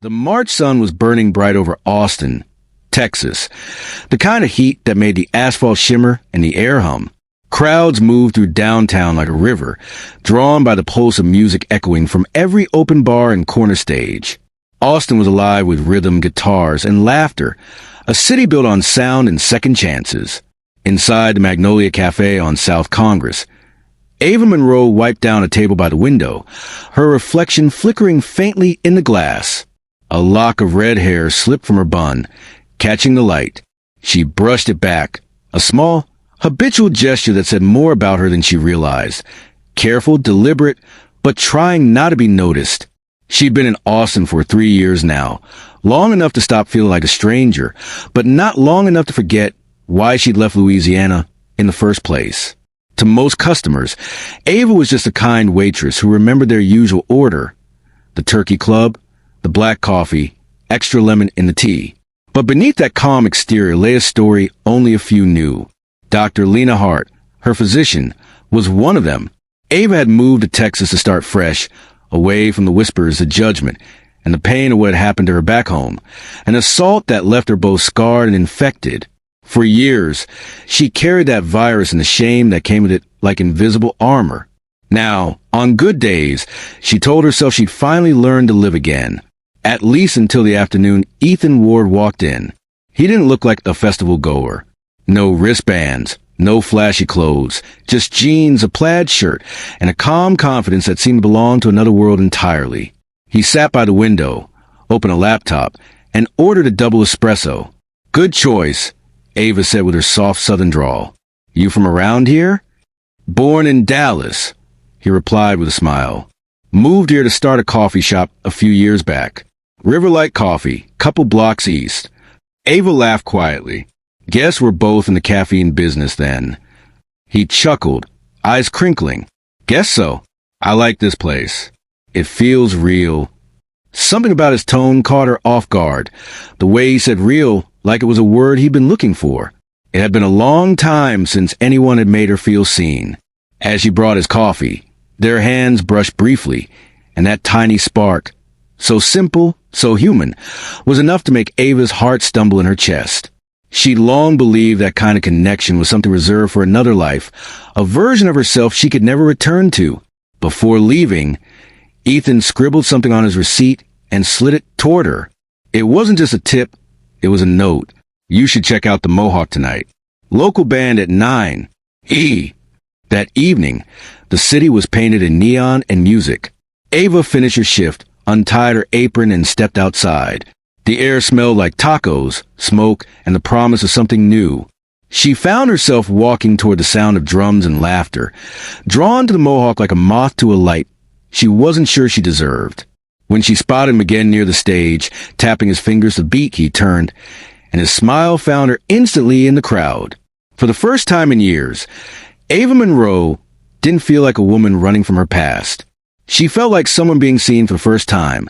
The March sun was burning bright over Austin, Texas, the kind of heat that made the asphalt shimmer and the air hum. Crowds moved through downtown like a river, drawn by the pulse of music echoing from every open bar and corner stage. Austin was alive with rhythm, guitars, and laughter, a city built on sound and second chances. Inside the Magnolia Cafe on South Congress, Ava Monroe wiped down a table by the window, her reflection flickering faintly in the glass. A lock of red hair slipped from her bun, catching the light. She brushed it back, a small, habitual gesture that said more about her than she realized. Careful, deliberate, but trying not to be noticed. She'd been in Austin for 3 years now, long enough to stop feeling like a stranger, but not long enough to forget why she'd left Louisiana in the first place. To most customers, Ava was just a kind waitress who remembered their usual order: the turkey club, the black coffee, extra lemon in the tea. But beneath that calm exterior lay a story only a few knew. Dr. Lena Hart, her physician, was one of them. Ava had moved to Texas to start fresh, away from the whispers of judgment and the pain of what had happened to her back home, an assault that left her both scarred and infected. For years, she carried that virus and the shame that came with it like invisible armor. Now, on good days, she told herself she'd finally learn to live again. At least until the afternoon Ethan Ward walked in. He didn't look like a festival goer. No wristbands, no flashy clothes, just jeans, a plaid shirt, and a calm confidence that seemed to belong to another world entirely. He sat by the window, opened a laptop, and ordered a double espresso. "Good choice," Ava said with her soft southern drawl. "You from around here?" "Born in Dallas," he replied with a smile. "Moved here to start a coffee shop a few years back. Riverlight Coffee, couple blocks east." Ava laughed quietly. "Guess we're both in the caffeine business then." He chuckled, eyes crinkling. "Guess so. I like this place. It feels real." Something about his tone caught her off guard. The way he said real, like it was a word he'd been looking for. It had been a long time since anyone had made her feel seen. As she brought his coffee, their hands brushed briefly, and that tiny spark, so simple, so human, was enough to make Ava's heart stumble in her chest. She'd long believed that kind of connection was something reserved for another life, a version of herself she could never return to. Before leaving, Ethan scribbled something on his receipt and slid it toward her. It wasn't just a tip, it was a note. "You should check out the Mohawk tonight. Local band at 9. That evening, the city was painted in neon and music. Ava finished her shift, untied her apron, and stepped outside. The air smelled like tacos, smoke, and the promise of something new. She found herself walking toward the sound of drums and laughter, drawn to the Mohawk like a moth to a light she wasn't sure she deserved. When she spotted him again near the stage, tapping his fingers to the beat, he turned, and his smile found her instantly in the crowd. For the first time in years, Ava Monroe didn't feel like a woman running from her past. She felt like someone being seen for the first time,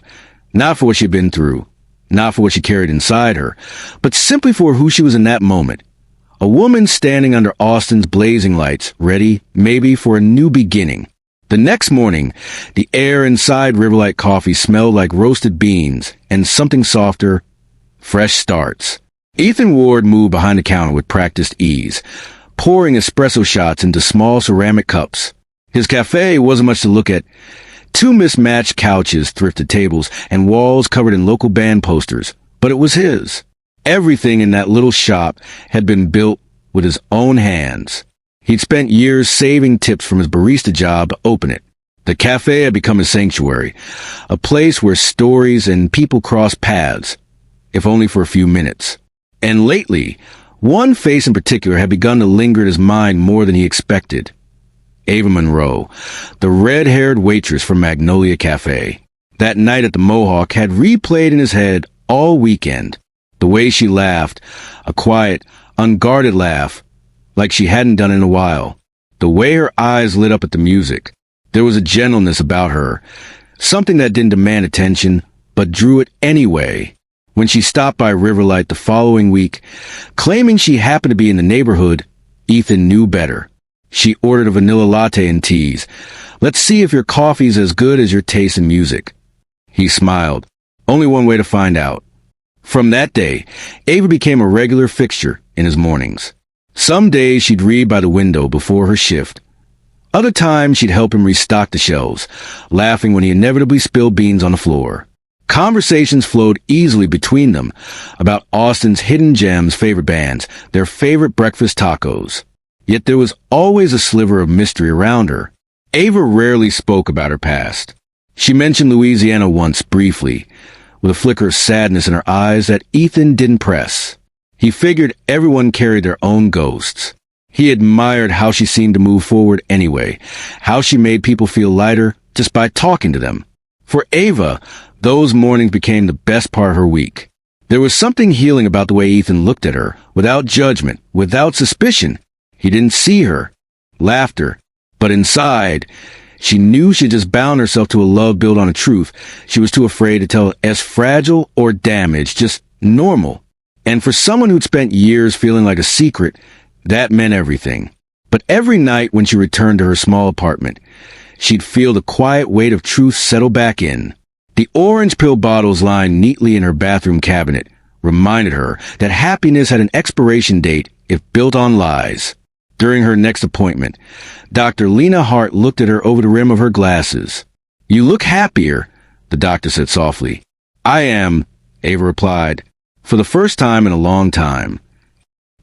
not for what she'd been through, not for what she carried inside her, but simply for who she was in that moment. A woman standing under Austin's blazing lights, ready, maybe, for a new beginning. The next morning, the air inside Riverlight Coffee smelled like roasted beans and something softer: fresh starts. Ethan Ward moved behind the counter with practiced ease, pouring espresso shots into small ceramic cups. His cafe wasn't much to look at. 2 mismatched couches, thrifted tables, and walls covered in local band posters. But it was his. Everything in that little shop had been built with his own hands. He'd spent years saving tips from his barista job to open it. The cafe had become his sanctuary, a place where stories and people crossed paths, if only for a few minutes. And lately, one face in particular had begun to linger in his mind more than he expected. Ava Monroe, the red-haired waitress from Magnolia Cafe. That night at the Mohawk had replayed in his head all weekend. The way she laughed, a quiet, unguarded laugh, like she hadn't done in a while. The way her eyes lit up at the music. There was a gentleness about her, something that didn't demand attention, but drew it anyway. When she stopped by Riverlight the following week, claiming she happened to be in the neighborhood, Ethan knew better. She ordered a vanilla latte and teas. "Let's see if your coffee's as good as your taste in music." He smiled. Only one way to find out. From that day, Ava became a regular fixture in his mornings. Some days she'd read by the window before her shift. Other times she'd help him restock the shelves, laughing when he inevitably spilled beans on the floor. Conversations flowed easily between them about Austin's hidden gems, favorite bands, their favorite breakfast tacos. Yet there was always a sliver of mystery around her. Ava rarely spoke about her past. She mentioned Louisiana once briefly, with a flicker of sadness in her eyes that Ethan didn't press. He figured everyone carried their own ghosts. He admired how she seemed to move forward anyway, how she made people feel lighter just by talking to them. For Ava, those mornings became the best part of her week. There was something healing about the way Ethan looked at her, without judgment, without suspicion. He didn't see her, laughter, but inside, she knew she'd just bound herself to a love built on a truth she was too afraid to tell as fragile or damaged, just normal. And for someone who'd spent years feeling like a secret, that meant everything. But every night when she returned to her small apartment, she'd feel the quiet weight of truth settle back in. The orange pill bottles lying neatly in her bathroom cabinet reminded her that happiness had an expiration date if built on lies. During her next appointment, Dr. Lena Hart looked at her over the rim of her glasses. "You look happier," the doctor said softly. "I am," Ava replied, "for the first time in a long time."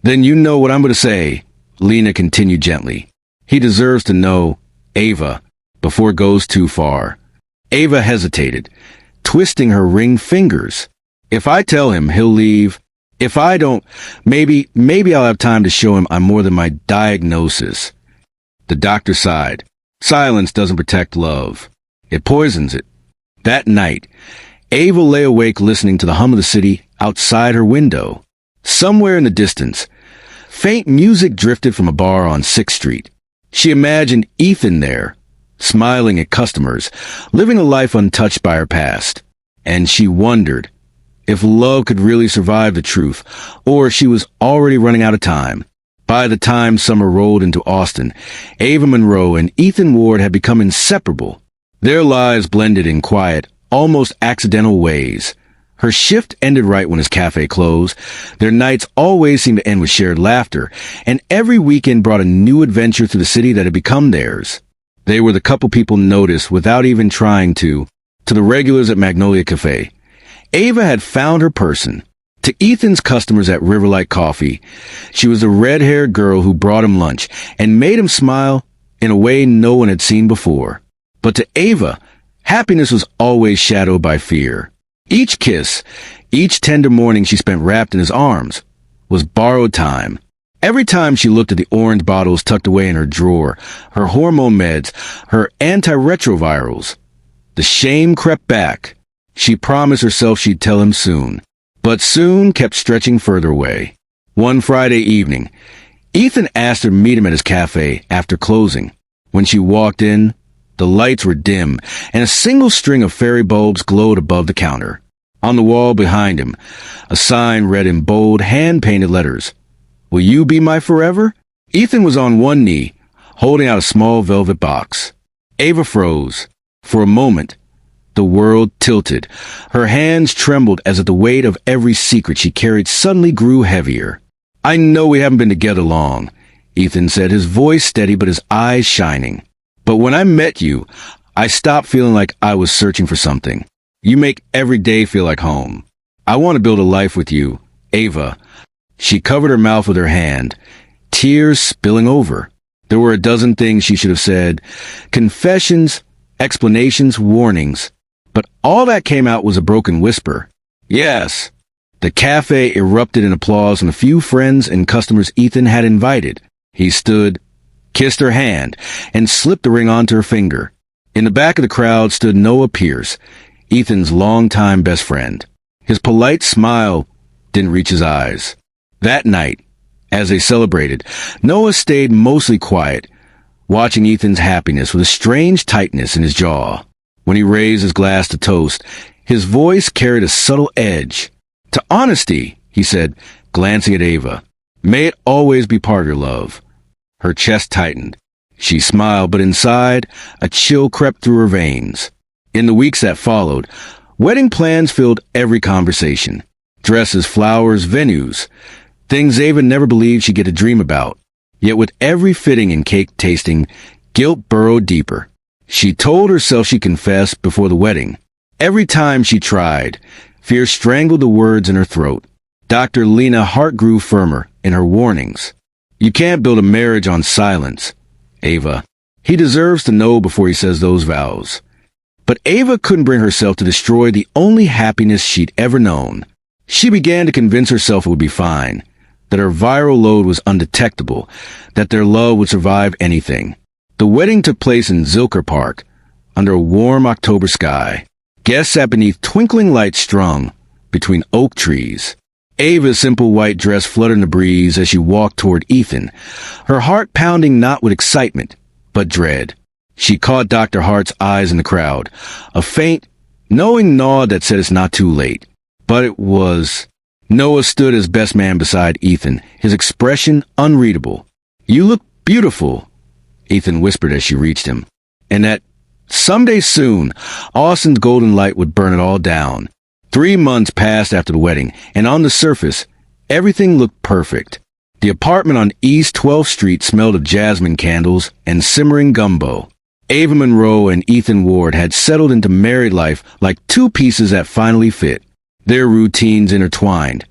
"Then you know what I'm going to say," Lena continued gently. "He deserves to know, Ava, before it goes too far." Ava hesitated, twisting her ringed fingers. "If I tell him, he'll leave. If I don't, maybe I'll have time to show him I'm more than my diagnosis." The doctor sighed. "Silence doesn't protect love. It poisons it." That night, Ava lay awake listening to the hum of the city outside her window. Somewhere in the distance, faint music drifted from a bar on 6th Street. She imagined Ethan there, smiling at customers, living a life untouched by her past. And she wondered if love could really survive the truth, or if she was already running out of time. By the time summer rolled into Austin, Ava Monroe and Ethan Ward had become inseparable. Their lives blended in quiet, almost accidental ways. Her shift ended right when his cafe closed. Their nights always seemed to end with shared laughter, and every weekend brought a new adventure through the city that had become theirs. They were the couple people noticed without even trying to the regulars at Magnolia Cafe. Ava had found her person. To Ethan's customers at Riverlight Coffee, she was the red-haired girl who brought him lunch and made him smile in a way no one had seen before. But to Ava, happiness was always shadowed by fear. Each kiss, each tender morning she spent wrapped in his arms, was borrowed time. Every time she looked at the orange bottles tucked away in her drawer, her hormone meds, her antiretrovirals, the shame crept back. She promised herself she'd tell him soon, but soon kept stretching further away. One Friday evening, Ethan asked her to meet him at his cafe after closing. When she walked in, the lights were dim, and a single string of fairy bulbs glowed above the counter. On the wall behind him, a sign read in bold, hand-painted letters, "Will you be my forever?" Ethan was on one knee, holding out a small velvet box. Ava froze. For a moment, the world tilted. Her hands trembled as if the weight of every secret she carried suddenly grew heavier. "I know we haven't been together long," Ethan said, his voice steady but his eyes shining. "But when I met you, I stopped feeling like I was searching for something. You make every day feel like home. I want to build a life with you, Ava." She covered her mouth with her hand, tears spilling over. There were a dozen things she should have said, confessions, explanations, warnings. But all that came out was a broken whisper. "Yes." The cafe erupted in applause from the few friends and customers Ethan had invited. He stood, kissed her hand, and slipped the ring onto her finger. In the back of the crowd stood Noah Pierce, Ethan's longtime best friend. His polite smile didn't reach his eyes. That night, as they celebrated, Noah stayed mostly quiet, watching Ethan's happiness with a strange tightness in his jaw. When he raised his glass to toast, his voice carried a subtle edge. "To honesty," he said, glancing at Ava. "May it always be part of your love." Her chest tightened. She smiled, but inside, a chill crept through her veins. In the weeks that followed, Wedding plans filled every conversation. Dresses, flowers, venues. Things Ava never believed she'd get to dream about. Yet with every fitting and cake tasting, guilt burrowed deeper. She told herself she'd confess before the wedding. Every time she tried, fear strangled the words in her throat. Dr. Lena's heart grew firmer in her warnings. You can't build a marriage on silence, Ava. He deserves to know before he says those vows. But Ava couldn't bring herself to destroy the only happiness she'd ever known. She began to convince herself it would be fine, that her viral load was undetectable, that their love would survive anything. The wedding took place in Zilker Park, under a warm October sky. Guests sat beneath twinkling lights strung between oak trees. Ava's simple white dress fluttered in the breeze as she walked toward Ethan, her heart pounding not with excitement, but dread. She caught Dr. Hart's eyes in the crowd, a faint, knowing nod that said it's not too late. But it was. Noah stood as best man beside Ethan, his expression unreadable. You look beautiful, Ethan whispered as she reached him. And that someday soon, Austin's golden light would burn it all down. 3 months passed after the wedding, and on the surface, everything looked perfect. The apartment on East 12th Street smelled of jasmine candles and simmering gumbo. Ava Monroe and Ethan Ward had settled into married life like two pieces that finally fit. Their routines intertwined.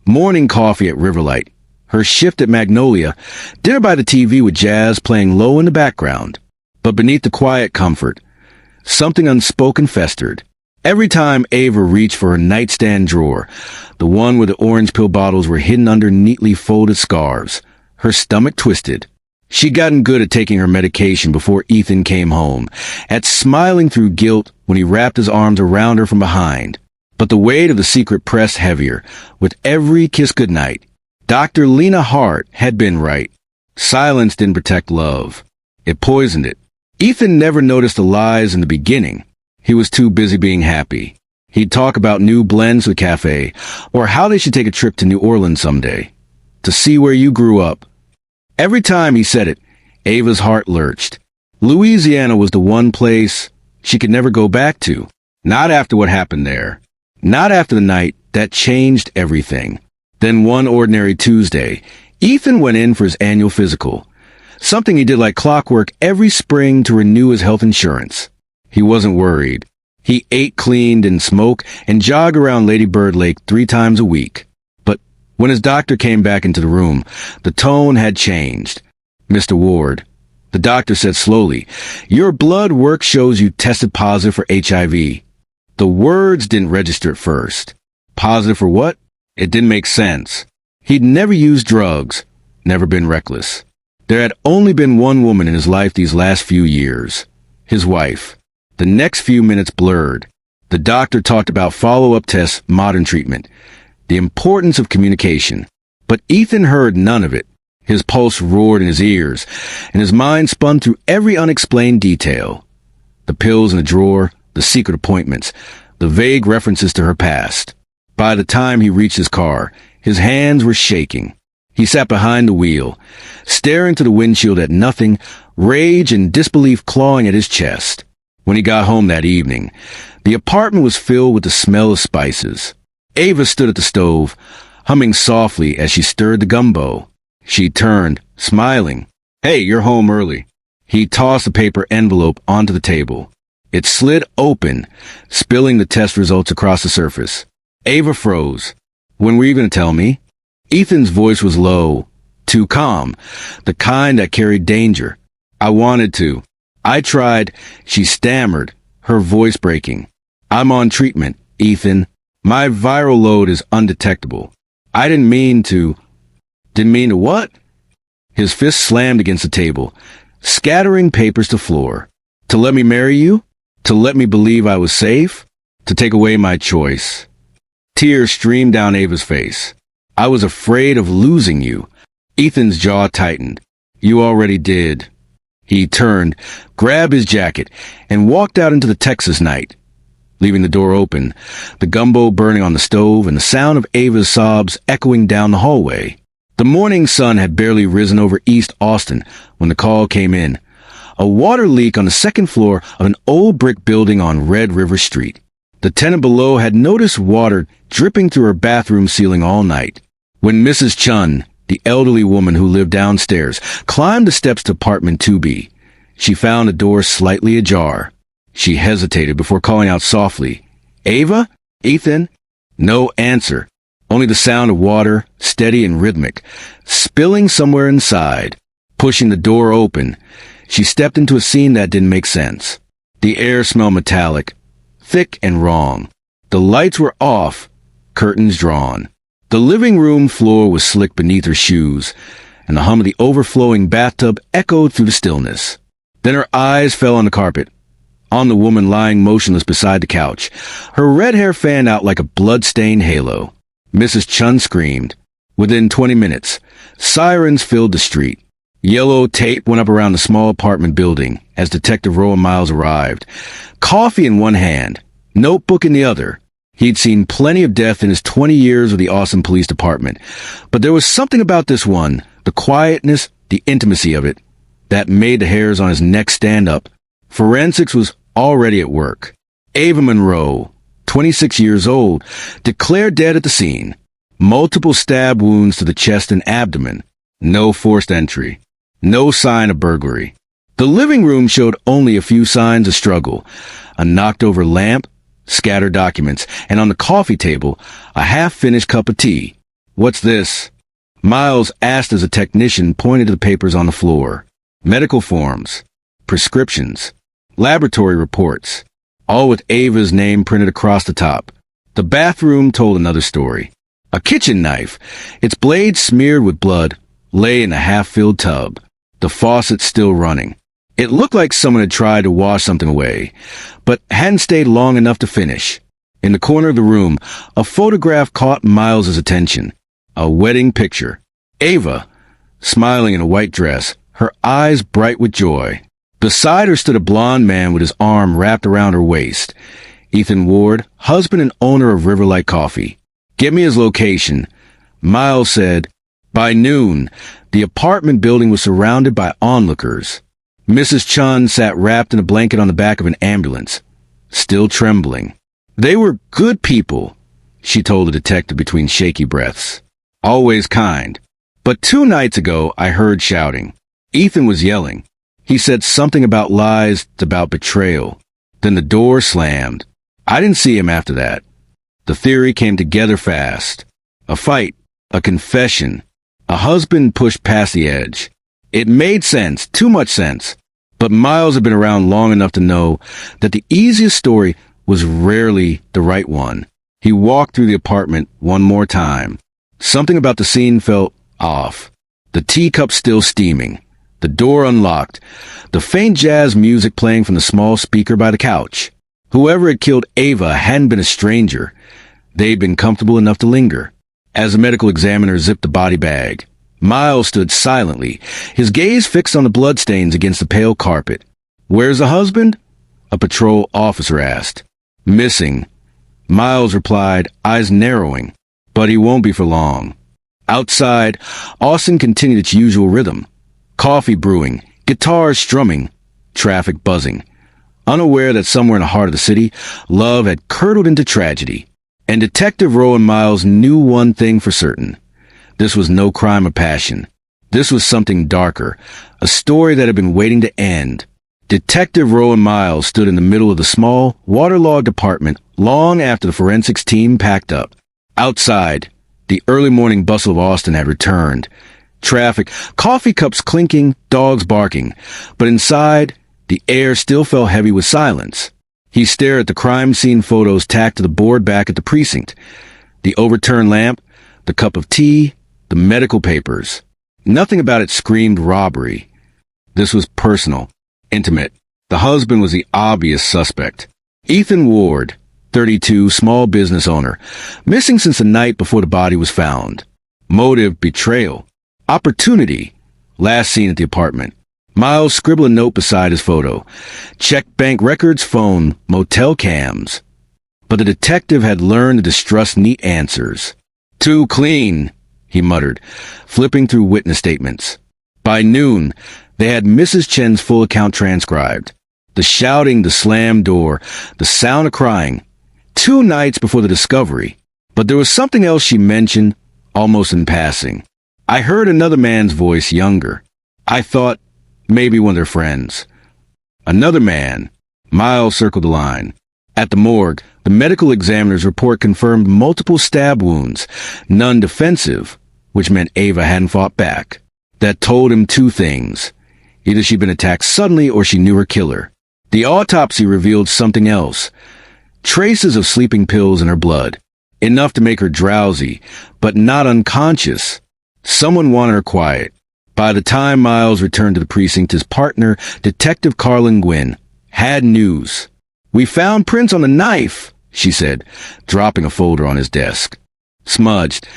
Morning coffee at Riverlight, her shift at Magnolia, dinner by the TV with jazz playing low in the background. But beneath the quiet comfort, something unspoken festered. Every time Ava reached for her nightstand drawer, the one where the orange pill bottles were hidden under neatly folded scarves, her stomach twisted. She'd gotten good at taking her medication before Ethan came home, at smiling through guilt when he wrapped his arms around her from behind. But the weight of the secret pressed heavier with every kiss goodnight. Dr. Lena Hart had been right. Silence didn't protect love. It poisoned it. Ethan never noticed the lies in the beginning. He was too busy being happy. He'd talk about new blends to the cafe, or how they should take a trip to New Orleans someday, to see where you grew up. Every time he said it, Ava's heart lurched. Louisiana was the one place she could never go back to. Not after what happened there. Not after the night that changed everything. Then one ordinary Tuesday, Ethan went in for his annual physical, something he did like clockwork every spring to renew his health insurance. He wasn't worried. He ate clean, didn't smoke, and jogged around Lady Bird Lake 3 times a week. But when his doctor came back into the room, the tone had changed. Mr. Ward, the doctor said slowly, your blood work shows you tested positive for HIV. The words didn't register at first. Positive for what? It didn't make sense. He'd never used drugs, never been reckless. There had only been one woman in his life these last few years, his wife. The next few minutes blurred. The doctor talked about follow-up tests, modern treatment, the importance of communication. But Ethan heard none of it. His pulse roared in his ears, and his mind spun through every unexplained detail. The pills in the drawer, the secret appointments, the vague references to her past. By the time he reached his car, his hands were shaking. He sat behind the wheel, staring to the windshield at nothing, rage and disbelief clawing at his chest. When he got home that evening, the apartment was filled with the smell of spices. Ava stood at the stove, humming softly as she stirred the gumbo. She turned, smiling. Hey, you're home early. He tossed the paper envelope onto the table. It slid open, spilling the test results across the surface. Ava froze. When were you going to tell me? Ethan's voice was low, too calm, the kind that carried danger. I wanted to. I tried, she stammered, her voice breaking. I'm on treatment, Ethan. My viral load is undetectable. I didn't mean to. Didn't mean to what? His fist slammed against the table, scattering papers to floor. To let me marry you? To let me believe I was safe? To take away my choice? Tears streamed down Ava's face. I was afraid of losing you. Ethan's jaw tightened. You already did. He turned, grabbed his jacket, and walked out into the Texas night, leaving the door open, the gumbo burning on the stove and the sound of Ava's sobs echoing down the hallway. The morning sun had barely risen over East Austin when the call came in. A water leak on the second floor of an old brick building on Red River Street. The tenant below had noticed water dripping through her bathroom ceiling all night. When Mrs. Chun, the elderly woman who lived downstairs, climbed the steps to apartment 2B, she found the door slightly ajar. She hesitated before calling out softly, "Ava? Ethan?" No answer. Only the sound of water, steady and rhythmic, spilling somewhere inside. Pushing the door open, she stepped into a scene that didn't make sense. The air smelled metallic, thick and wrong. The lights were off, curtains drawn. The living room floor was slick beneath her shoes, and the hum of the overflowing bathtub echoed through the stillness. Then her eyes fell on the carpet, on the woman lying motionless beside the couch, her red hair fanned out like a blood-stained halo. Mrs. Chun screamed. Within 20 minutes, sirens filled the street. Yellow tape went up around the small apartment building as Detective Rowan Miles arrived. Coffee in one hand, notebook in the other. He'd seen plenty of death in his 20 years with the Austin Police Department, but there was something about this one, the quietness, the intimacy of it, that made the hairs on his neck stand up. Forensics was already at work. Ava Monroe, 26 years old, declared dead at the scene. Multiple stab wounds to the chest and abdomen. No forced entry. No sign of burglary. The living room showed only a few signs of struggle. A knocked-over lamp, scattered documents, and on the coffee table, a half-finished cup of tea. "What's this?" Miles asked as a technician pointed to the papers on the floor. Medical forms, prescriptions, laboratory reports, all with Ava's name printed across the top. The bathroom told another story. A kitchen knife, its blade smeared with blood, lay in a half-filled tub, the faucet still running. It looked like someone had tried to wash something away, but hadn't stayed long enough to finish. In the corner of the room, a photograph caught Miles's attention. A wedding picture. Ava, smiling in a white dress, her eyes bright with joy. Beside her stood a blond man with his arm wrapped around her waist. Ethan Ward, husband and owner of Riverlight Coffee. "Give me his location." Miles said. By noon, the apartment building was surrounded by onlookers. Mrs. Chun sat wrapped in a blanket on the back of an ambulance, still trembling. "They were good people," she told the detective between shaky breaths. "Always kind. But 2 nights ago, I heard shouting. Ethan was yelling. He said something about lies, about betrayal. Then the door slammed. I didn't see him after that." The theory came together fast. A fight, a confession, a husband pushed past the edge. It made sense, too much sense. But Miles had been around long enough to know that the easiest story was rarely the right one. He walked through the apartment one more time. Something about the scene felt off. The teacup still steaming. The door unlocked. The faint jazz music playing from the small speaker by the couch. Whoever had killed Ava hadn't been a stranger. They'd been comfortable enough to linger. As the medical examiner zipped the body bag, Miles stood silently, his gaze fixed on the bloodstains against the pale carpet. "Where's the husband?" a patrol officer asked. "Missing," Miles replied, eyes narrowing. "But he won't be for long." Outside, Austin continued its usual rhythm. Coffee brewing, guitars strumming, traffic buzzing. Unaware that somewhere in the heart of the city, love had curdled into tragedy. And Detective Rowan Miles knew one thing for certain. This was no crime of passion. This was something darker, a story that had been waiting to end. Detective Rowan Miles stood in the middle of the small, waterlogged apartment long after the forensics team packed up. Outside, the early morning bustle of Austin had returned. Traffic, coffee cups clinking, dogs barking. But inside, the air still felt heavy with silence. He stared at the crime scene photos tacked to the board back at the precinct. The overturned lamp, the cup of tea, the medical papers. Nothing about it screamed robbery. This was personal, intimate. The husband was the obvious suspect. Ethan Ward, 32, small business owner, missing since the night before the body was found. Motive, betrayal. Opportunity, last seen at the apartment. Miles scribbled a note beside his photo. Check bank records, phone, motel cams. But the detective had learned to distrust neat answers. "Too clean," he muttered, flipping through witness statements. By noon, they had Mrs. Chen's full account transcribed. The shouting, the slammed door, the sound of crying. 2 nights before the discovery. But there was something else she mentioned, almost in passing. I heard another man's voice, younger. I thought maybe one of their friends. Another man. Miles circled the line. At the morgue, the medical examiner's report confirmed multiple stab wounds, none defensive, which meant Ava hadn't fought back. That told him 2 things. Either she'd been attacked suddenly or she knew her killer. The autopsy revealed something else. Traces of sleeping pills in her blood. Enough to make her drowsy, but not unconscious. Someone wanted her quiet. By the time Miles returned to the precinct, his partner, Detective Carlin Gwynn, had news. "We found prints on the knife," she said, dropping a folder on his desk. Smudged,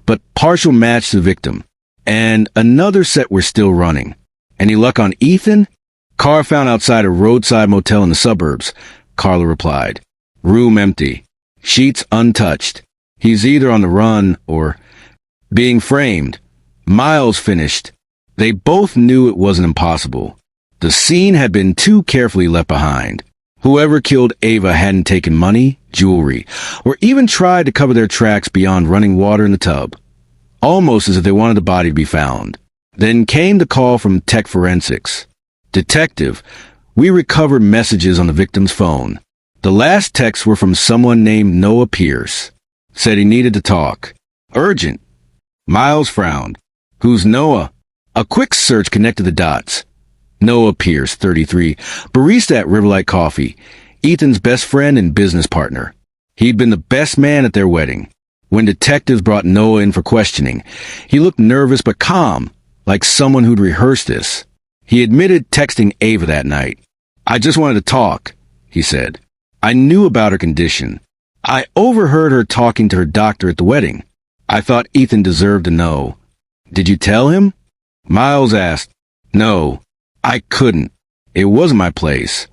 but partial match to the victim. And another set we're still running. Any luck on Ethan? Car found outside a roadside motel in the suburbs, Carla replied. Room empty. Sheets untouched. He's either on the run or being framed. Miles finished. They both knew it wasn't impossible. The scene had been too carefully left behind. Whoever killed Ava hadn't taken money, jewelry, or even tried to cover their tracks beyond running water in the tub. Almost as if they wanted the body to be found. Then came the call from Tech Forensics. "Detective, we recovered messages on the victim's phone. The last texts were from someone named Noah Pierce. Said he needed to talk. Urgent." Miles frowned. "Who's Noah?" A quick search connected the dots. Noah Pierce, 33, barista at Riverlight Coffee, Ethan's best friend and business partner. He'd been the best man at their wedding. When detectives brought Noah in for questioning, he looked nervous but calm, like someone who'd rehearsed this. He admitted texting Ava that night. "I just wanted to talk," he said. "I knew about her condition. I overheard her talking to her doctor at the wedding. I thought Ethan deserved to know." "Did you tell him?" Miles asked. "No, I couldn't. It wasn't my place."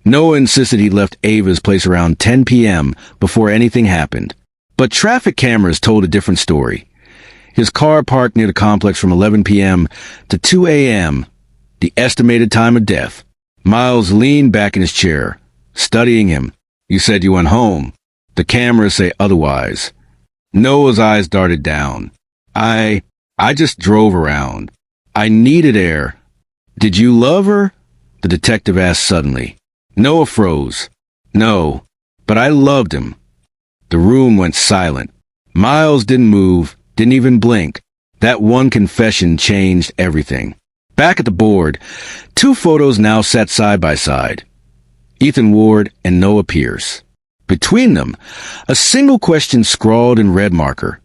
Noah insisted he left Ava's place around 10 p.m. before anything happened. But traffic cameras told a different story. His car parked near the complex from 11 p.m. to 2 a.m., the estimated time of death. Miles leaned back in his chair, studying him. "You said you went home. The cameras say otherwise." Noah's eyes darted down. I just drove around. I needed air." "Did you love her?" the detective asked suddenly. Noah froze. "No, but I loved him." The room went silent. Miles didn't move, didn't even blink. That one confession changed everything. Back at the board, 2 photos now sat side by side. Ethan Ward and Noah Pierce. Between them, a single question scrawled in red marker.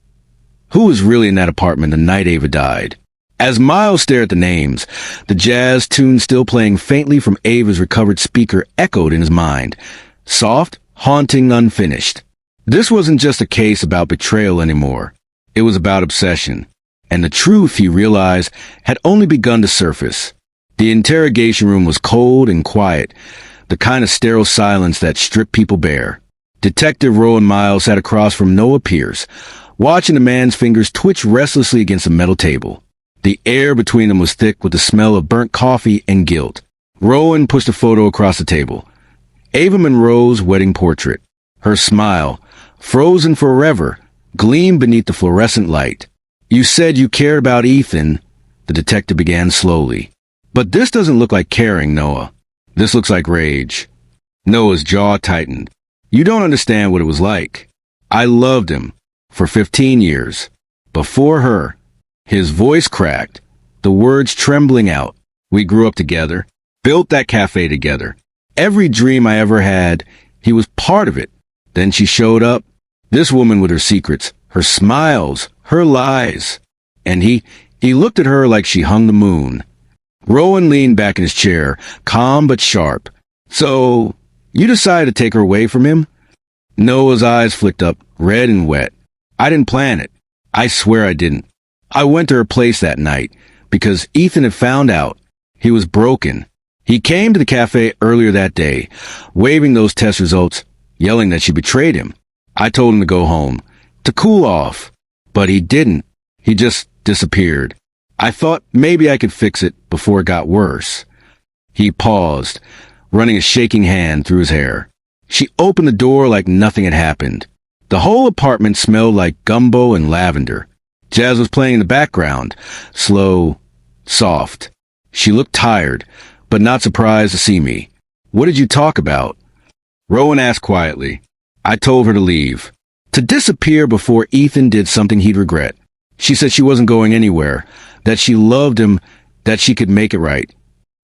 Who was really in that apartment the night Ava died? As Miles stared at the names, the jazz tune still playing faintly from Ava's recovered speaker echoed in his mind. Soft, haunting, unfinished. This wasn't just a case about betrayal anymore. It was about obsession. And the truth, he realized, had only begun to surface. The interrogation room was cold and quiet, the kind of sterile silence that stripped people bare. Detective Rowan Miles sat across from Noah Pierce, watching the man's fingers twitch restlessly against a metal table. The air between them was thick with the smell of burnt coffee and guilt. Rowan pushed a photo across the table. Ava Monroe's wedding portrait. Her smile, frozen forever, gleamed beneath the fluorescent light. "You said you cared about Ethan," the detective began slowly. "But this doesn't look like caring, Noah. This looks like rage." Noah's jaw tightened. "You don't understand what it was like. I loved him. For 15 years. Before her." His voice cracked, the words trembling out. "We grew up together, built that cafe together. Every dream I ever had, he was part of it. Then she showed up. This woman with her secrets, her smiles, her lies. And he looked at her like she hung the moon." Rowan leaned back in his chair, calm but sharp. "So, you decided to take her away from him?" Noah's eyes flicked up, red and wet. "I didn't plan it. I swear I didn't. I went to her place that night because Ethan had found out. He was broken. He came to the cafe earlier that day, waving those test results, yelling that she betrayed him. I told him to go home, to cool off. But he didn't. He just disappeared. I thought maybe I could fix it before it got worse." He paused, running a shaking hand through his hair. She opened the door like nothing had happened. The whole apartment smelled like gumbo and lavender. Jazz was playing in the background, slow, soft. She looked tired, but not surprised to see me. "What did you talk about?" Rowan asked quietly. I told her to leave, to disappear before Ethan did something he'd regret. She said she wasn't going anywhere, that she loved him, that she could make it right.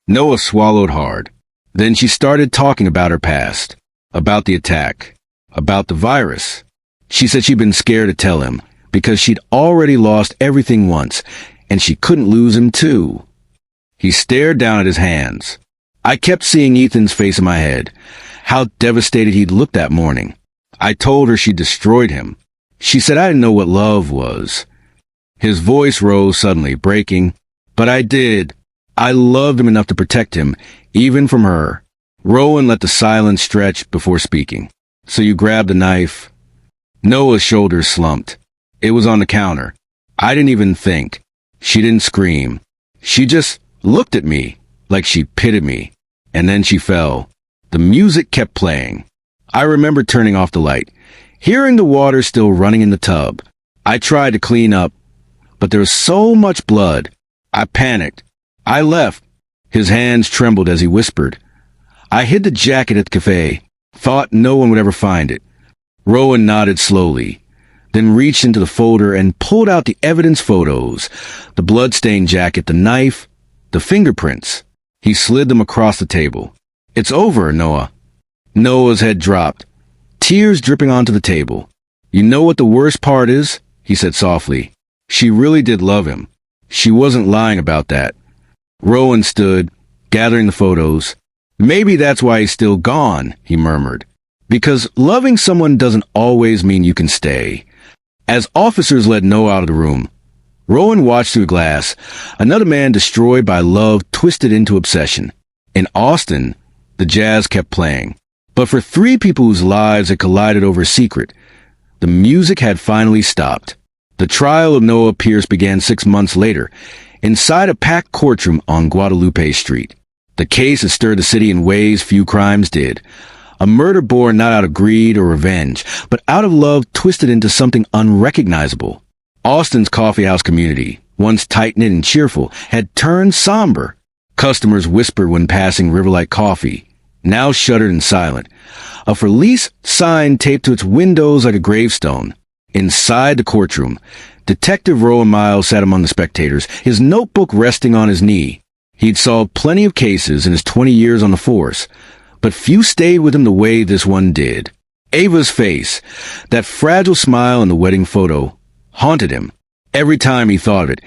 Noah swallowed hard. Then she started talking about her past, about the attack, about the virus. She said she'd been scared to tell him, because she'd already lost everything once, and she couldn't lose him too. He stared down at his hands. I kept seeing Ethan's face in my head, how devastated he'd looked that morning. I told her she destroyed him. She said I didn't know what love was. His voice rose suddenly, breaking. But I did. I loved him enough to protect him, even from her. Rowan let the silence stretch before speaking. "So you grabbed a knife?" Noah's shoulders slumped. It was on the counter. I didn't even think. She didn't scream. She just looked at me, like she pitied me. And then she fell. The music kept playing. I remember turning off the light, hearing the water still running in the tub. I tried to clean up, but there was so much blood. I panicked. I left. His hands trembled as he whispered. I hid the jacket at the cafe, thought no one would ever find it. Rowan nodded slowly, then reached into the folder and pulled out the evidence photos, the blood-stained jacket, the knife, the fingerprints. He slid them across the table. "It's over, Noah." Noah's head dropped, tears dripping onto the table. "You know what the worst part is?" he said softly. "She really did love him. She wasn't lying about that." Rowan stood, gathering the photos. "Maybe that's why he's still gone," he murmured. "Because loving someone doesn't always mean you can stay." As officers led Noah out of the room, Rowan watched through glass, another man destroyed by love twisted into obsession. In Austin, the jazz kept playing. But for three people whose lives had collided over a secret, the music had finally stopped. The trial of Noah Pierce began 6 months later, inside a packed courtroom on Guadalupe Street. The case has stirred the city in ways few crimes did. A murder born not out of greed or revenge, but out of love twisted into something unrecognizable. Austin's coffeehouse community, once tight-knit and cheerful, had turned somber. Customers whispered when passing Riverlight Coffee, now shuttered and silent. A for lease sign taped to its windows like a gravestone. Inside the courtroom, Detective Rowan Miles sat among the spectators, his notebook resting on his knee. He'd solved plenty of cases in his 20 years on the force, but few stayed with him the way this one did. Ava's face, that fragile smile in the wedding photo, haunted him. Every time he thought of it,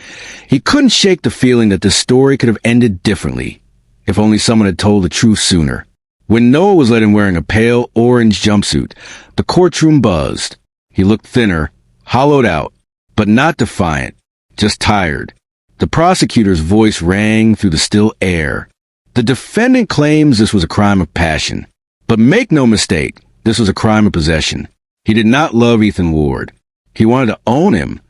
he couldn't shake the feeling that this story could have ended differently, if only someone had told the truth sooner. When Noah was led in wearing a pale orange jumpsuit, the courtroom buzzed. He looked thinner, hollowed out, but not defiant, just tired. The prosecutor's voice rang through the still air. "The defendant claims this was a crime of passion. But make no mistake, this was a crime of possession. He did not love Ethan Ward. He wanted to own him."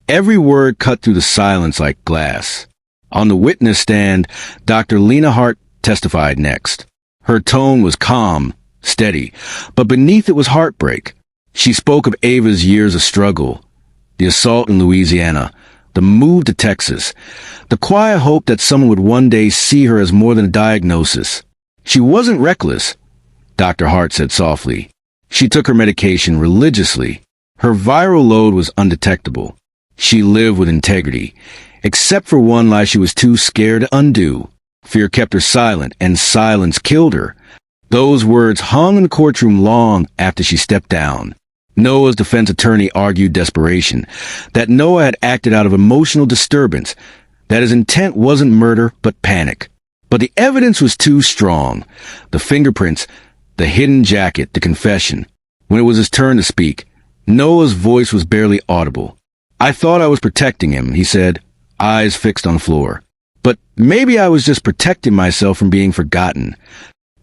Every word cut through the silence like glass. On the witness stand, Dr. Lena Hart testified next. Her tone was calm, steady, but beneath it was heartbreak. She spoke of Ava's years of struggle, the assault in Louisiana, the move to Texas, the quiet hope that someone would one day see her as more than a diagnosis. She wasn't reckless, Dr. Hart said softly. She took her medication religiously. Her viral load was undetectable. She lived with integrity, except for one lie she was too scared to undo. Fear kept her silent, and silence killed her. Those words hung in the courtroom long after she stepped down. Noah's defense attorney argued desperation, that Noah had acted out of emotional disturbance, that his intent wasn't murder but panic. But the evidence was too strong. The fingerprints, the hidden jacket, the confession. When it was his turn to speak, Noah's voice was barely audible. "I thought I was protecting him," he said, eyes fixed on the floor. "But maybe I was just protecting myself from being forgotten."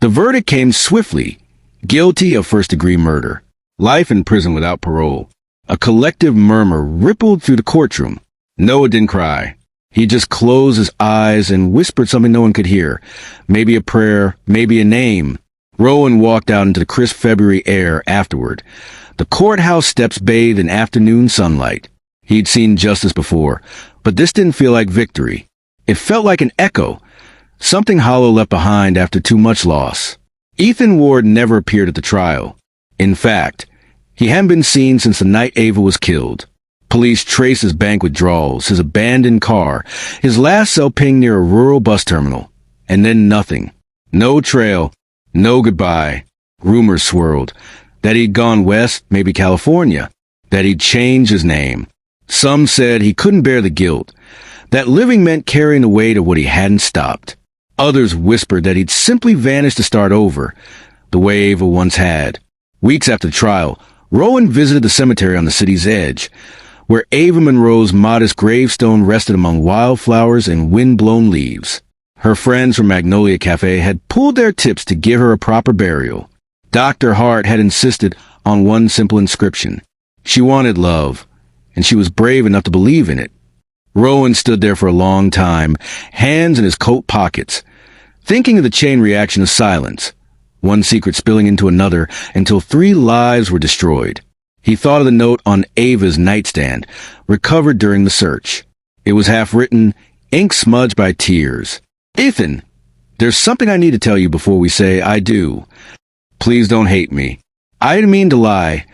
The verdict came swiftly. Guilty of first-degree murder. Life in prison without parole. A collective murmur rippled through the courtroom. Noah didn't cry. He just closed his eyes and whispered something no one could hear. Maybe a prayer, maybe a name. Rowan walked out into the crisp February air afterward. The courthouse steps bathed in afternoon sunlight. He'd seen justice before, but this didn't feel like victory. It felt like an echo, something hollow left behind after too much loss. Ethan Ward never appeared at the trial. In fact, he hadn't been seen since the night Ava was killed. Police traced his bank withdrawals, his abandoned car, his last cell ping near a rural bus terminal. And then nothing. No trail, no goodbye. Rumors swirled. That he'd gone west, maybe California. That he'd changed his name. Some said he couldn't bear the guilt. That living meant carrying the weight of what he hadn't stopped. Others whispered that he'd simply vanished to start over, the way Ava once had. Weeks after the trial, Rowan visited the cemetery on the city's edge, where Ava Monroe's modest gravestone rested among wildflowers and wind-blown leaves. Her friends from Magnolia Cafe had pooled their tips to give her a proper burial. Dr. Hart had insisted on one simple inscription. She wanted love, and she was brave enough to believe in it. Rowan stood there for a long time, hands in his coat pockets, thinking of the chain reaction of silence, one secret spilling into another until 3 lives were destroyed. He thought of the note on Ava's nightstand, recovered during the search. It was half-written, ink smudged by tears. Ethan, there's something I need to tell you before we say I do. Please don't hate me. I didn't mean to lie.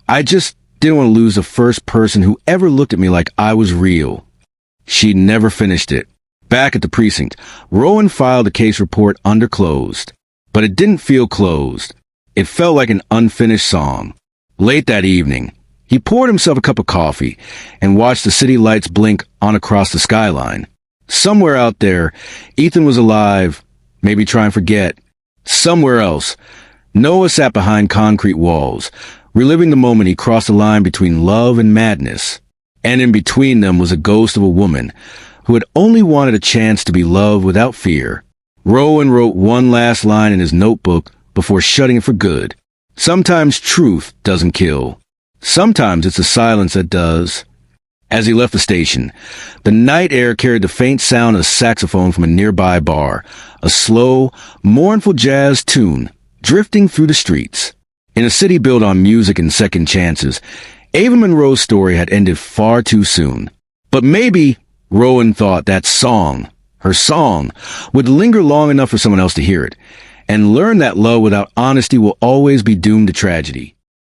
I just didn't want to lose the first person who ever looked at me like I was real. She never finished it. Back at the precinct, Rowan filed a case report under closed. But it didn't feel closed. It felt like an unfinished song. Late that evening, he poured himself a cup of coffee and watched the city lights blink on across the skyline. Somewhere out there, Ethan was alive, maybe trying to forget. Somewhere else, Noah sat behind concrete walls, reliving the moment he crossed the line between love and madness. And in between them was a ghost of a woman who had only wanted a chance to be loved without fear. Rowan wrote one last line in his notebook before shutting it for good. Sometimes truth doesn't kill. Sometimes it's the silence that does. As he left the station, the night air carried the faint sound of a saxophone from a nearby bar, a slow, mournful jazz tune drifting through the streets. In a city built on music and second chances, Ava Monroe's story had ended far too soon. But maybe Rowan thought that song, her song, would linger long enough for someone else to hear it, and learn that love without honesty will always be doomed to tragedy.